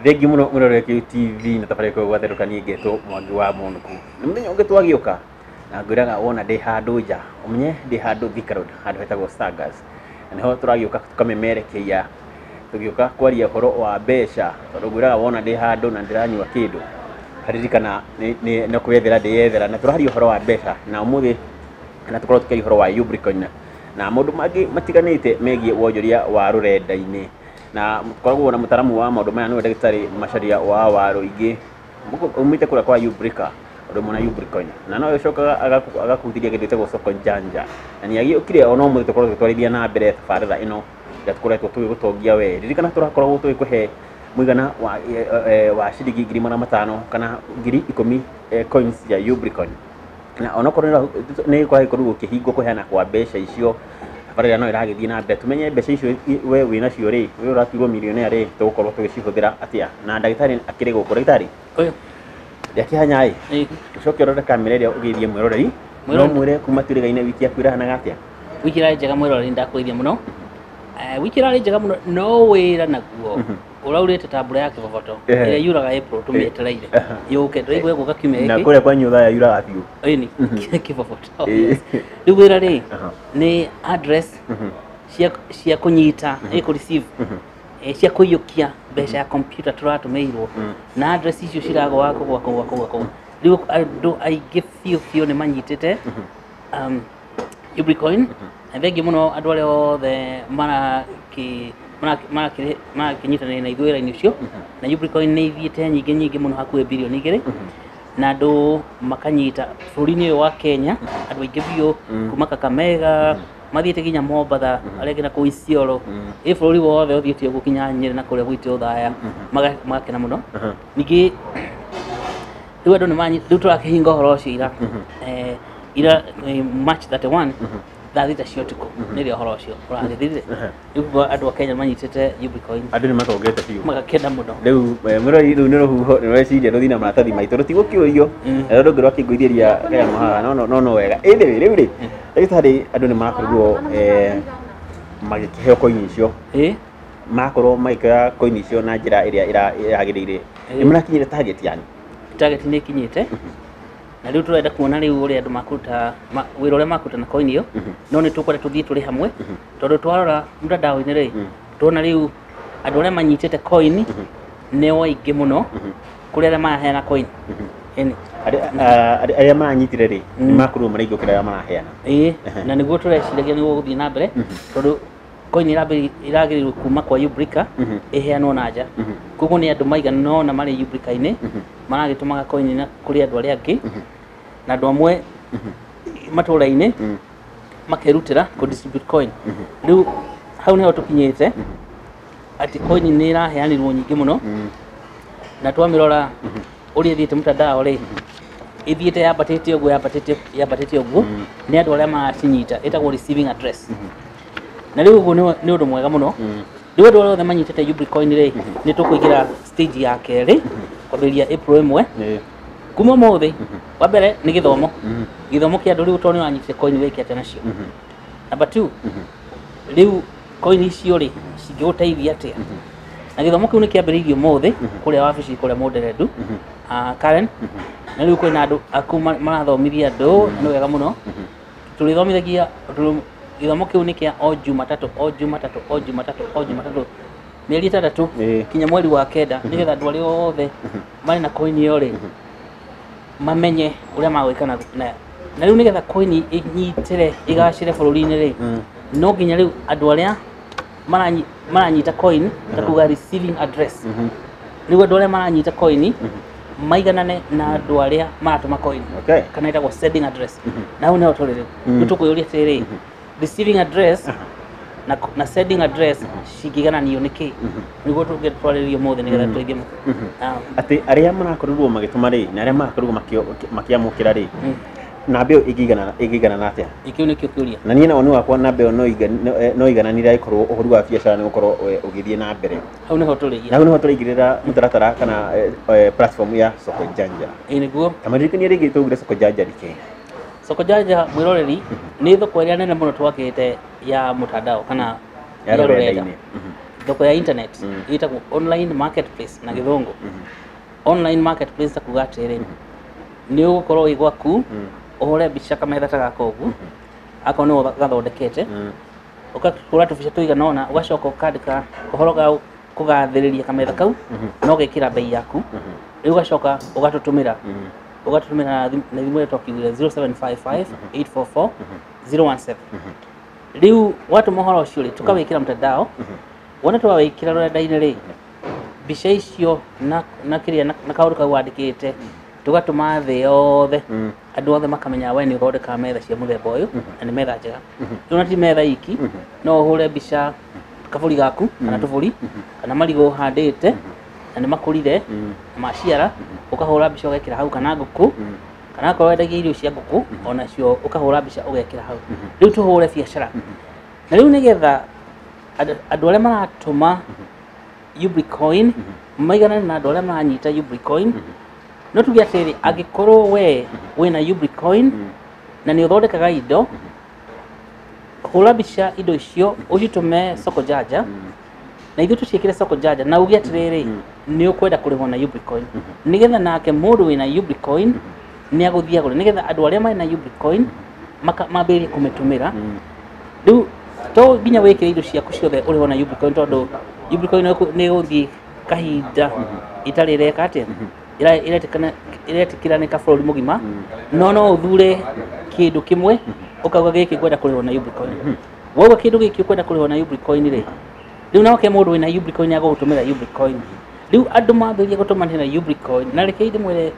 Thengi muno murore QTV na tafare ko gwaterukania ngeto Mwangi wa Munuku. Nimenye unge twagioka na ngwiraga wona ndi handu nja umenye ndi handu Thika Road handu hetagwo Sagas. Niho turagioka tukamemerekeia tugioka kwaria horo wa mbeca tondu ngwiraga wona ndi handu na ndiranyua kindu haririkana ni no kwethera ndiyethera na turaharia horo wa mbeca na umuthi na tukorwo tukiria horo wa Ubricoin na mundu mangi matiganite megie wonjoria wa rurenda-ini na koragwo na mutaramu wa maundu maya ni ndagitari Macharia wa Waru ingi umite kura kwa Ubrica undu mona Ubricoin na no yocokaga agakuthiria kindu gitagwo Soko Janja na ni agiukire ono muthi tukorwo tutwarithia na mbere tabarira ino ya tukoretwo tugigutongia we ririkana turakorwo tugikuhe muigana wa ciringi 500 kana 10,000 coins ya Ubricoin na ono korwo ni kwa ikorwo kihingo kuheana kwa mbeca icio tabarira no iragithii na mbere tumenye mbeca icio we wina cio ri we uratigwo millionaire ri tugukorwo tugicihuthira atia na ndagitari akiri guku ndagitari uyu yakihanya ii ucoke urore kamera iria ugithie mwiroreri no mwire kuma turigaine wiki yaku irahana atia wiki rari njega mwiroreri ndakuithia muno wiki rari njega muno no wira naguo uraurite tabura ya kibogoto iria yuraga April tumietereire yuke ndrigwe guka kiumia giki na kuria kwa nyutha ya yuraga biu ini kibogoto riu wira ri ni address cia kunyita ku receive cia kuyukia mbeca ya computer turatumeirwo na address icio cirago wako gwako riu andu aingĩ biũ nĩ manyitĩte Ubricoin na thengi muno andu arĩa othe marakinyitanĩra na ithuĩ wĩra-inĩ ũcio na Ubricoin nĩ ithiĩte nyingĩ muno hakuhĩ bilioni 2 na andu makanyita bũrũri-inĩ ũyũ wa Kenya andu aingĩ biũ kuma Kakamega mathiĩte nginya Mombatha arĩa nginya kũu Isiolo bũrũri wothe ũthiĩte ũguo nginya Nyeri na kũrĩa gwitũ Uthaya magakena muno ningĩ rĩu andũ rĩu tũrakĩhinga ũhoro ũcio ira March 31 thaa thita cia ũtukũ nĩrĩo ũhoro ũcio ũragĩthirire rĩu andũ a Kenya manyitĩte Ubricoin andũ nĩ matongete biũ magakena muno rĩu mwĩrori rĩu nĩ rũhuho nĩ rweciria rũthiĩ na maratathi maitũ rũtigũkĩũrio na rũndũ rwakĩngũithĩria kayamo haha no wega ĩndĩ rĩu rĩ ndagĩtarĩ andũ nĩ marakorirwo magĩkĩheo koini icio makorwo magĩkĩoya koini icio na njĩra ĩrĩa ĩragĩrĩire nĩ mũrakinyire target yani target nĩ ĩkinyĩte na rĩu tũrenda kuona rĩu ũrĩa andũ makuruta wĩra ũrĩa makuruta na koini ĩyo no nĩ tũkwenda tũthiĩ tũrĩ hamwe tondũ twarora mtandao-inĩ rĩ tuona rĩu andũ arĩa manyitĩte koini nĩo aingĩ mũno kũrĩ arĩa maraheana koini arĩa maranyitire rĩ nĩ makorwo maraingũkĩra arĩa maraheana na nĩguo tũreciragia nĩguo gũthiĩ na mbere tondũ koini iragĩrĩirwo kuma kwa Ubrica ĩheanwo na nja koguo nĩ andũ maigana ona marĩ Ubrica-inĩ maragĩtũmaga koini na kũrĩ andũ arĩa angĩ na andũ amwe matũũra-inĩ makerutĩra kũ distribute coin rĩu hau nĩho tũkinyĩte atĩ koini nĩ iraheanirwo nyingĩ mũno na twamĩrora ũrĩa ĩthiĩte mtandao rĩ ithiĩte yambatĩte ũguo nĩ andũ arĩa maracinyita ĩtagwo receiving address na rĩu ũguo nĩ ũndũ mwega mũno rĩu andũ arĩa othe manyitĩte Ubricoin rĩ nĩ tũkũingĩra stage ya kerĩ kwambĩrĩria April 1 kuma ũmũthĩ wa mbere nĩ gĩthomo kĩa andũ rĩu tondũ nĩ wanyitĩte koini wĩke atĩa nacio number 2 rĩu koini icio rĩ cingĩgũteithia atĩa na gĩthomo kĩu nĩ kĩambĩrĩirio ũmũthĩ kũrĩa wabici kũrĩa Moderedu Karen na rĩu kwĩna andũ akuu marathomithia andũ nĩ wega mũno tũrĩthomithagia gĩthomo kĩu nĩ kĩa o Jumatatũ mĩeri 3 kinya mweri wa 9 nĩgetha andũ arĩa othe marĩ na koini ĩyo rĩ mamenye ũrĩa magwĩka na rĩu nĩgetha koini ĩnyitĩre ĩgacĩre bũrũri-inĩ rĩ no nginya rĩu andũ arĩa maranyita koini ta kuga receiving address rĩu andũ arĩa maranyita koini maiganane na andũ arĩa maratũma koini kana ĩtagwo sending address na hau nĩho tũrĩ rĩu tũkwĩyũria atĩrĩrĩ receiving address na sending address cingĩgananio nĩkĩ nĩguo tũngĩtwarĩrio mũthĩ nĩgetha tũteithie atĩ arĩa marakorirwo magĩtũma rĩ na arĩa marakorirwo makĩamũkĩra rĩ namba ĩyo ĩngĩigana na atĩa kĩu nĩkĩo kĩũria na niĩ na woni wakwa namba ĩyo no igananire ĩkorwo ũhũri wa biacara nĩ gũkorwo ũgĩthiĩ na mbere hau nĩho tũrĩigĩrĩra mũtaratara kana platform ya Soko Janja nĩguo tamarikania rĩngĩ tũugire Soko Janja rĩkĩ Soko Janja mwĩroreri nĩ thoko ĩrĩa nene mũno twakĩte ya mtandao kana ya rũrenda thoko ya internet ĩtagwo online marketplace na gĩthũngũ. Online marketplace ta kuga atĩrĩ nĩ ũgũkorwo wĩ gwaku ũhũre mbica kametha ta gaka ũguo akorwo nĩ gathondekete ũkahũra tũbica tũigana ũna ũgacoka ũkandĩka ũhoro ga kũgathĩrĩria kametha kau na ũgekĩra bei yaku rĩu ũgacoka ũgatũtũmĩra na thimũ ĩrĩa twakĩugire 0755 844 017. Rĩu watũma ũhoro ũcio rĩ tũkawĩkĩra mtandao wona twawĩkĩra rũrenda-inĩ rĩ mbica icio na kĩrĩa na kaũndũ kau wandĩkĩte tugatũma thĩ yothe andũ othe makamenya we nĩ ũthondekaga metha cia mũthemba ũyũ na nĩ metha njega. Rĩu na ti metha iki no ũhũre mbica kabũri gaku kana tũbũri kana marigũ ũhandĩte na nĩ makũrire na maciara ũkahũra mbica ũgekĩra hau kana ngũkũ kana akorwo wendagia irio cia ngũkũ onacio ũkahũra mbica ũgekĩra hau. Rĩu tũhũre biacara na rĩu nĩgetha andũ arĩa maratũma Ubricoin maiganane na andũ arĩa maranyita Ubricoin no tuge atĩrĩ angĩkorwo we wĩna Ubricoin na nĩ ũthondekaga indo hũra mbica indo icio ũcitũme Soko-Jaja na ithuĩ tũciĩkĩre Soko-Jaja na uge atĩrĩrĩ nĩ ũkwenda kũrĩhwo na Ubricoin nĩgetha nake mũndũ wĩna Ubricoin nĩ agũthiĩ agũre nĩgetha andũ arĩa marĩ na Ubricoin mambĩrĩrie kũmĩtũmĩra. Rĩu to nginya wĩkĩre indo ciaku ciothe ũrĩhwo na Ubricoin tondũ Ubricoin nĩ gũthiĩ kahinda itarĩ ĩreka atĩa iretĩkĩranĩka bũrũri mũgima no ũthure kĩndũ kĩmwe ũkauga gĩkĩ ngwenda kũrĩhwo na Ubricoin. Wauga kĩndũ gĩkĩ ũkwenda kũrĩhwo na Ubricoin rĩ rĩu nake mũndũ wĩna Ubricoin agũgũtũmĩra Ubricoin. Rĩu andũ mambĩrĩrie gũtũmanĩra Ubricoin na reke ndĩmwĩre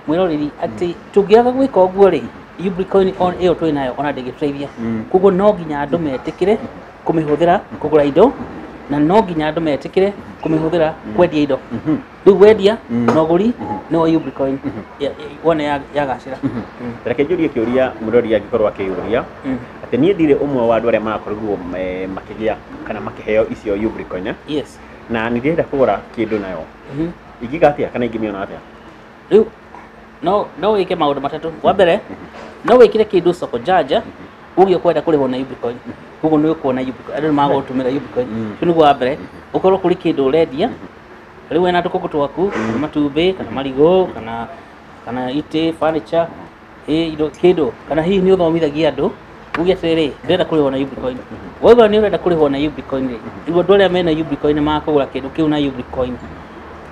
mwĩroreri atĩ tũngĩaga gwĩka ũguo rĩ Ubricoin ĩyo twĩ nayo ona ndĩgĩtũteithia. Koguo no nginya andũ metĩkĩre kũmĩhũthĩra kũgũra indo na no nginya andũ metĩkĩre kũmĩhũthĩra kwendia indo. Rĩu wendia na ũgũri no Ubricoin wone yagacĩra. Reke njũrie kĩũria mũrori angĩkorwo akĩyũria atĩ niĩ ndirĩ ũmwe wa andũ arĩa marakorirwo makĩgĩa kana makĩheo icio Ubricoin. Yes. Na nĩ ndĩrenda kũgũra kĩndũ nayo ingĩga atĩa kana ingĩmĩona atĩa? Rĩu no wĩke maũndũ matatũ. Wa mbere no wĩkĩre kĩndũ Soko-Jaja uge ũkwenda kũrĩhwo na Ubricoin koguo nĩ ũkuona Ubricoin andũ magũtũmĩra Ubricoin. Ũcio nĩguo wa mbere ũkorwo kũrĩ kĩndũ ũrendia rĩu wĩna tũkũkũ twaku kana matumbĩ kana marigũ kana itĩ furniture indo kĩndũ kana hihi nĩ ũthomithagia andũ uge atĩrĩrĩ ndĩrenda kũrĩhwo na Ubricoin. Wauga nĩ ũrenda kũrĩhwo na Ubricoin rĩ rĩu andũ arĩa mena Ubricoin makũgũra kĩndũ kĩu na Ubricoin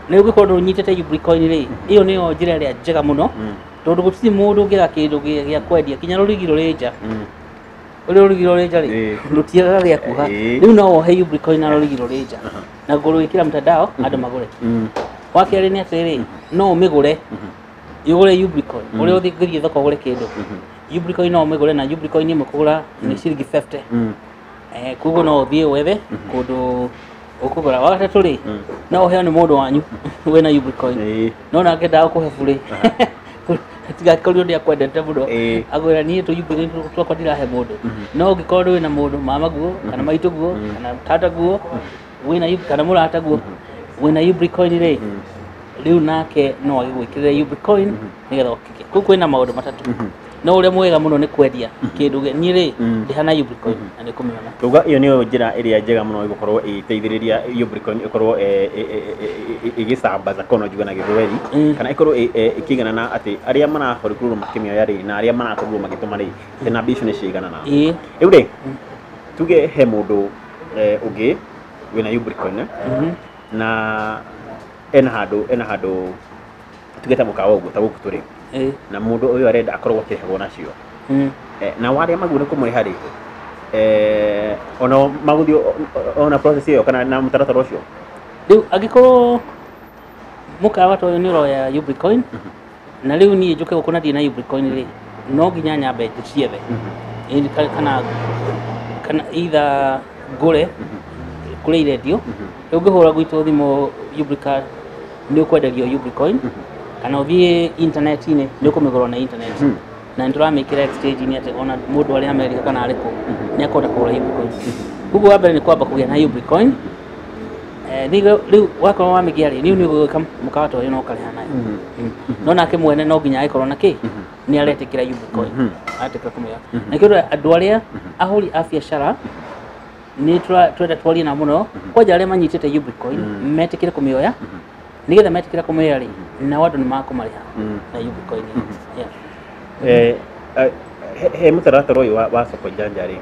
nĩ ũngĩkorwo nĩ ũnyitĩte Ubricoin rĩ ĩyo nĩyo njĩra ĩrĩa njega mũno tondũ gũtirĩ mũndũ ũngĩaga kĩndũ gĩa kwendia kinya rũrigi rũrĩ nja ũrĩa rũrigi rũrĩ nja rĩ rũtiagaga gĩa kuga. Rĩu no wohe Ubricoin na rũrigi rũrĩ nja na ngũrũĩkĩra mtandao andũ magũre. Wa kerĩ nĩ atĩrĩrĩ no ũmĩgũre ũgũre Ubricoin ũrĩa ũthiĩ thoko ũgũre kĩndũ Ubricoin no ũmĩgũre na Ubricoin ĩmwe kũgũra nĩ ciringi 50. Koguo no ũthiĩ wethe kũndũ ũkũgũra. Wa gatatũ rĩ no ũheo nĩ mũndũ wanyu wĩna Ubricoin no nake ndagũkũhe bure tigakorwo nĩ akwendete mũno agwĩra niĩ Ubricoin twakwa ndirahe mũndũ no ũngĩkorwo wĩna mũndũ mamaguo kana maitũguo kana tataguo wĩna kana mũrataguo wĩna Ubricoin rĩ rĩu nake no agĩgwĩkĩrĩre Ubricoin nĩgetha ũkĩge. Kũu kwĩna maũndũ matatũ no ũrĩa mwega mũno nĩ kwendia kĩndũ niĩ rĩ ndĩha na Ubricoin na nĩ kũmĩona. Tuga iyo nĩyo njĩra ĩrĩa njega mũno ĩgũkorwo ĩteithĩrĩria Ubricoin ĩkorwo ĩgĩcambaza kono njuga na Gĩthweri kana ĩkorwo ĩkĩiganana atĩ arĩa marakorirwo makĩmĩoya rĩ na arĩa marakorirwo magĩtũma rĩ atĩ namba icio nĩ cigana na. Rĩu rĩ tuge he mũndũ ũngĩ wĩna Ubricoin na ena handũ tuge ta mũkawa ũguo ta gũkũ tũrĩ na mũndũ ũyũ arenda akorwo akĩrĩhwo nacio na warĩa maguo nĩ kũmũrĩha rĩ ona magũthiĩ ona process ĩyo kana na mũtaratara ũcio. Rĩu angĩkorwo mũkawa ta ũyũ nĩ ũroya Ubricoin na rĩu niĩ njũke gũkũ na ndirĩ na Ubricoin rĩ no nginya nyambe ndĩciethe kana either ngũre kũrĩa irendio. Rĩu ũngĩhũra gwitũ thimũ Ubrica nĩ ũkwenderio Ubricoin kana ũthiĩ intaneti-inĩ nĩ ũkũmĩgũra na internet na nĩ tũramĩkĩra exchange-inĩ atĩ ona mũndũ arĩ America kana arĩ kũ nĩ akũhota kũgũra Ubricoin. Koguo wa mbere nĩ kwamba kũgĩa na Ubricoin. Rĩu wakorwo wamĩgĩa rĩ nĩ ũgwĩka mũkawa ta ũyũ no ũkarĩha nayo no nake mwene no nginya agĩkorwo na kĩ nĩ aretĩkĩra Ubricoin aretĩkĩra kũmĩoya. Na kĩndũ andũ arĩa ahũri a biacara ni twenda twarie na muno kwaja arĩa manyitĩte Ubicoin metikire kumioya nigetha metikire kumioya ri na watu nimakumariha na Ubicoin he mũtaratara ũyũ wa soko janja ri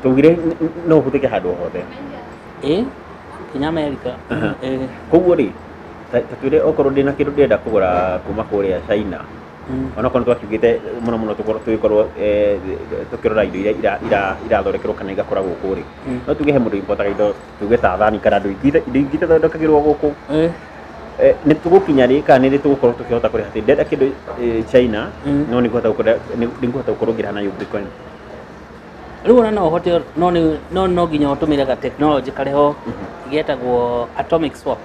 tugire no ũhũthĩke handũ hothe kinya America koguo ri tatwire okorwo ndina kindu ndenda kugura kuma kuria China ona kono twakigite muno tugikorwo tukirora indo iria irathondekerwo kana igakoragwo kuri no tuge he mundu importaga indo tuge ta thani kana indo ingite thondekagirwo guku ni tugukinya ri kana ni tugukorwo tukihota kuri hati ndenda kindu China no ni ngũhota gukorwo na Ubicoin riu ona no hote no nginya utumire ga technology kareho getagwo atomic swap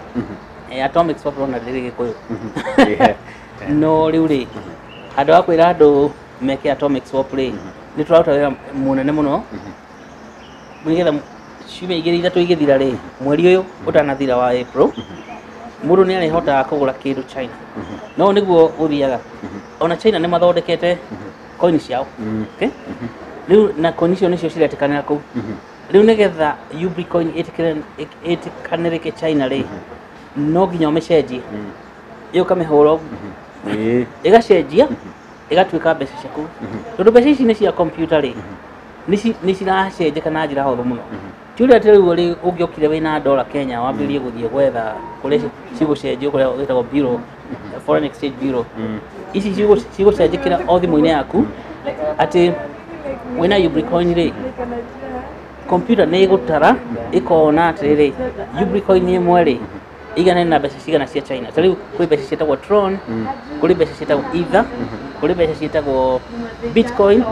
atomic swap rona riri gikuyu no riu ri andu akwira andu meke atomic swap ri ni turaruta wira munene muno nigetha ciumia igiri ithatu igithira ri mweri uyu utanathira wa April mundu ni arihota kugura kindu China no niguo uthiaga ona China ni mathondekete coin ciao okay riu na coin icio nicio ciretekanira kuu riu nigetha Ubicoin itikanirike China ri no nginya umecenjie iyo kamihura igacenjia igatuika mbeca ciaku tondu mbeca ici ni cia computer ri ni ciracenjeka na njira huthu muno tiuria teriu ri ungiokire wina dollar Kenya wambirie guthie gwetha kuria cigucenjio kuria wetagwo bureau foreign exchange bureau ici cigucenjekera o thimu-ini yaku ati wina Ubicoin ri computer ni igutara ikona atiriri Ubicoin imwe ri igana na mbeca cigana cia China tariu kuri mbeca cietagwo Tron kuri mbeca cietagwo Ether kuri mbeca cietagwo Bitcoin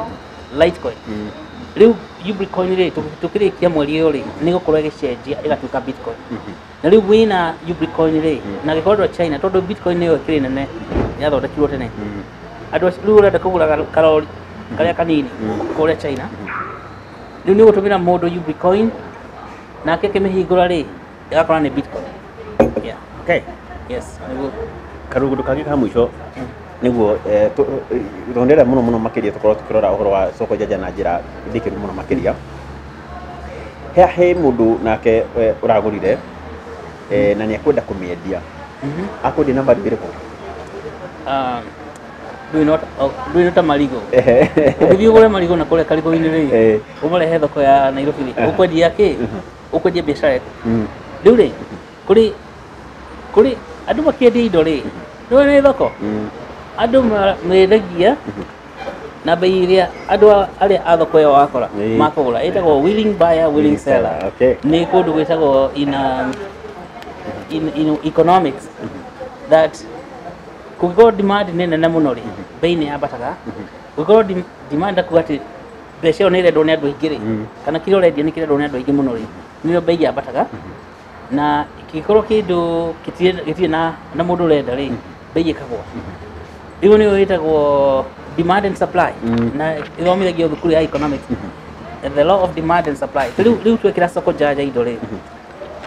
Litecoin riu Ubicoin ri tukirikia mweri uyu ri ni gukorwo igicenjia igatuika Bitcoin na riu wina Ubicoin ri na gikorwo China tondu Bitcoin niyo kiri nene yathondekirwo tene andu riu urenda kugura karori karia kanini kuria China riu ni gutumira mundu Ubicoin na kemihingura ri igakorwo ni Bitcoin okay yes karugundu kangi ka mwisho niguo rondera muno makiria tukorwo tukirora uhoro wa soko janja na njira ndikiru muno makiria he mundu nake uragurire na ni akwenda kumiendia akodi namba iriku do not marigo uthii ugure marigo na kuria karigo-ini ri umarehe thoko ya Nairobi ri ukwendia ki ukwendia biashara yaku riu ri kuri andu makiendia indo ri ni thoko andu mendagia na bei iria andu aria a thoko yo wakora makugura itagwo willing buyer willing seller ni kundu gwitagwo in economics that kugikorwo demand ni nene muno ri bei ni yambataga kugikorwo demand akuati mbeca ĩyo nĩ ĩrendwo nĩ andũ aingĩ rĩ kana kĩrĩa ũrendia nĩ kĩrendwo nĩ andũ aingĩ mũno rĩ nĩyo bei yambataga na kĩngĩkorwo kĩndũ gĩtirĩ na mũndũ ũrenda rĩ bei ĩkagwa rĩu nĩyo ĩtagwo demand and supply na ĩthomithagio thukuru ya economics the law of demand and supply rĩu twekĩra soko janja indo rĩ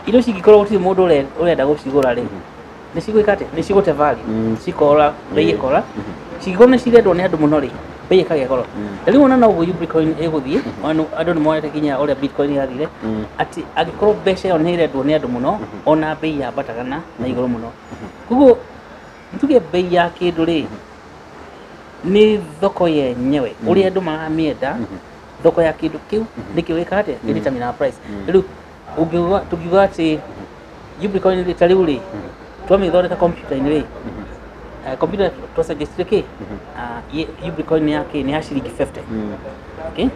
indo cingĩkorwo gũtirĩ mũndũ ũrenda gũcigũra rĩ nĩ cigwĩka atĩa nĩ cigũte value cikora bei ĩkora cingĩkorwo nĩ cirendwo nĩ andũ mũno rĩ bei ĩkagĩa goro rĩu ona noguo Bitcoin ĩgũthiĩ andũ nĩ monete kinya ũrĩa Bitcoin yathire atĩ angĩkorwo mbeca ĩyo nĩ ĩrendwo nĩ andũ mũno ona bei yambataga na igũrũ mũno koguo tuge bei ya kĩndũ rĩ nĩ thoko yenyewe ũrĩa andũ maramĩenda thoko ya kĩndũ kĩu nĩkĩo ĩka atĩa ĩdetermine price rĩu tũngiuga atĩ Bitcoin ta rĩu rĩ twamĩthondeka computer-inĩ rĩ computer to suggest ke Bitcoin yake ni ya shilingi 50 okay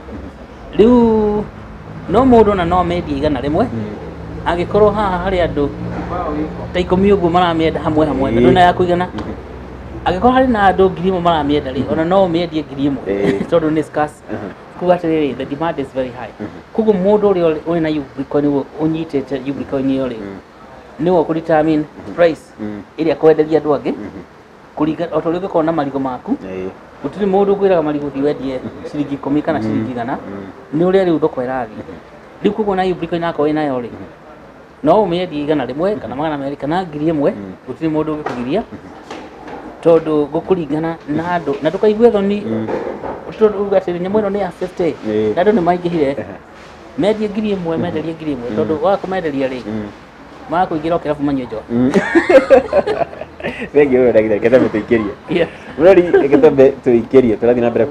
riu no mundu na no media igana rimwe angikorwo haha hari andu ta 10 uguo maramienda hamwe ndona ya kuigana angikorwo hari na andu 1000 maramienda ri ona no media 1000 tondu ni scarce kuga atiriri the demand is very high kugu mundu uri uri na Bitcoin unyitete Bitcoin yori niwo ku determine price iria kwenderia andu angi kuriga otorege kona marigo maku gutiri mundu gwiraga marigo thi wendie ciringi 10 kana ciringi 100 ni uria riu thoko irathi riu kugo na Bitcoin yako ina yo ri no umendie 100 kana 200 kana 1000 gutiri mundu ugikugiria tondu gukuringana na andu na tukaigue thoni turuga atĩ nyamũ ĩno nĩ ya 50 na andũ nĩ maingĩhire mendie 1,000 menderie 1,000 tondũ wa kũmenderia rĩ makũingĩra kĩrabu manyue njohi Thank you ndagĩtarĩ Ketembe tũikĩrie Mũrori Ketembe tũikĩrie tũrathiĩ na mbere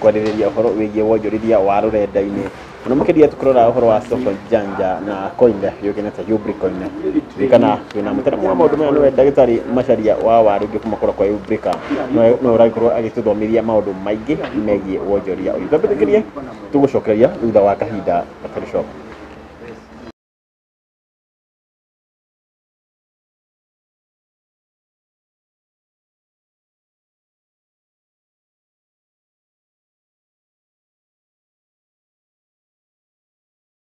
kwarĩrĩria ũhoro wĩgiĩ wonjorithia wa rũrenda-inĩ mũno makĩria tũkĩrora ũhoro wa soko janja na coin yũĩkaine ta Ubricoin ririkana twĩna mũtaaramu wa maũndũ maya nĩwe ndagĩtarĩ Macharia wa Waru ngĩkuma kũrora kwa Ubrica no ũragĩkorwo agĩtũthomithia maũndũ maingĩ megiĩ wonjoria ũyũ twambĩtĩkĩrie tũgũcokereria thutha wa kahinda gatarĩ coka